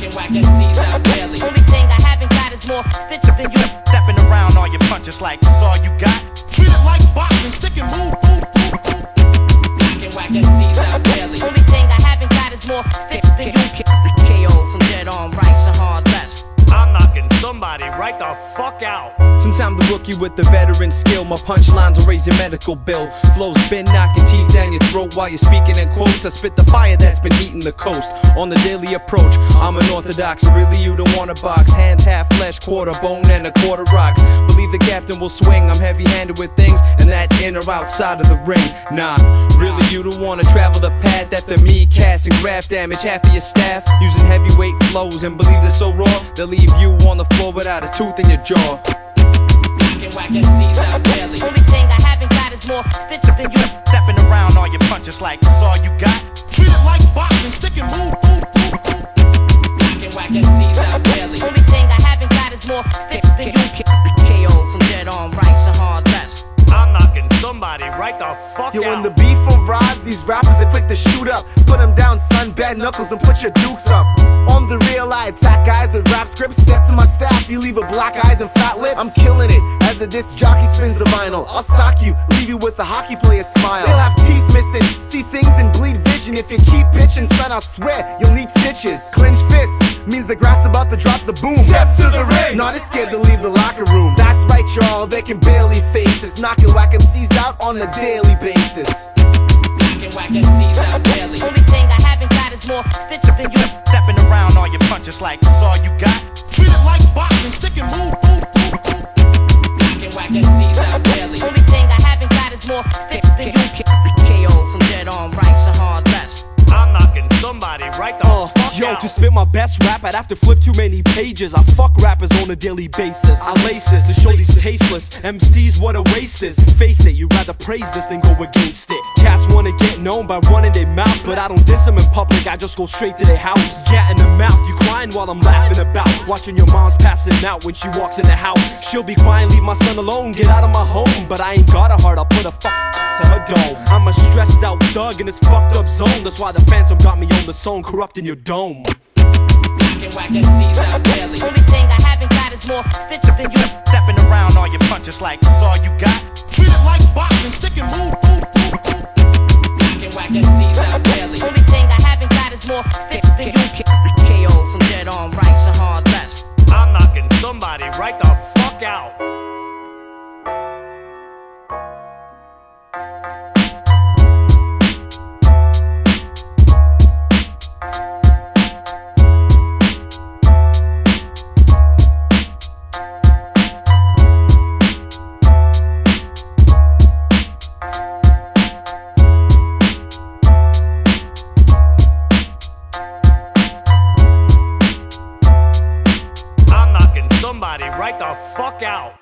Knocking whack MCs out daily. Only thing I haven't got is more stitches than you. Stepping around all your punches like that's all you got. Treat it like boxing, stick and move. Knocking whack MCs out daily. Only thing I haven't got is more stitches than you. KO from dead on rights and hard lefts. I'm knocking somebody right the fuck out. Since I'm the rookie with the veteran skill, my punchlines will raise your medical bill. Flow's been knocking teeth down your throat while you're speaking in quotes. I spit the fire that's been heating the coast. On the daily approach, I'm unorthodox. Really, you don't want a box. Hands half flesh, quarter bone and a quarter rock. Believe the captain will swing. I'm heavy-handed with things, and that's in or outside of the ring. Nah, really, you don't wanna travel the path after me, casting graph damage half of your staff. Using heavyweight flows, and believe they're so raw, they'll leave you on the floor without a tooth in your jaw. Knocking whack MCs out daily. Only thing I haven't got is more stitches than you. Stepping around all your punches like that's all you got. Treat it like boxing, stick and move. Knocking whack MCs out daily. Only thing I haven't got is more stitches than you. KO from dead on rights and hard lefts. I'm knocking somebody right the fuck Yo, out. when the beef arise, these rappers are quick to shoot up. Put them down, son, bad knuckles and put your dukes up. On the real, I attack guys with rap scripts. Step to my staff, you leave with black eyes and fat lips. I'm killing it as a disc jockey spins the vinyl. I'll sock you, leave you with a hockey player's smile. They'll have teeth missing, see things and bleed vision. If you keep bitching, son, I swear you'll need stitches. Clinch fists means the grass about to drop the boom. Step to the ring, not as scared to leave the locker room. That's right, y'all, they can barely face us. Knocking whack MCs out on a daily basis. Knocking whack MCs out daily. Only thing I haven't got is more stitches than you. Stepping around all your punches like that's all you got. Treat it like boxing, stick and move. Knocking whack MCs out daily. Only thing I haven't got is more stitches than you. KO from dead on rights and hard lefts. I'm knocking somebody right the fuck Yo, out. to spit my best rap, I'd have to flip too many pages. I fuck rappers on a daily basis. I lace this to show these tasteless MCs what a waste is. Face it, you'd rather praise this than go against it. Cats wanna get known by running their mouth, but I don't diss them in public, I just go straight to their house. Yeah, in the mouth, you crying while I'm laughing about watching your mom's passing out when she walks in the house. She'll be crying, leave my son alone, get out of my home. But I ain't got a heart, I'll put a fuck to her dome. I'm a stressed out thug in this fucked up zone. That's why the Phantom got me on the song, corrupting your dome. Knocking whack MCs out daily. Only thing I haven't got is more stitches than you. Stepping around all your punches like that's all you got. Treat it like boxing, stick and move. Knocking whack MCs out daily. Only thing I haven't got is more stitches than you. KO from dead on rights and hard lefts. I'm knocking somebody right the fuck out. Somebody right the fuck out.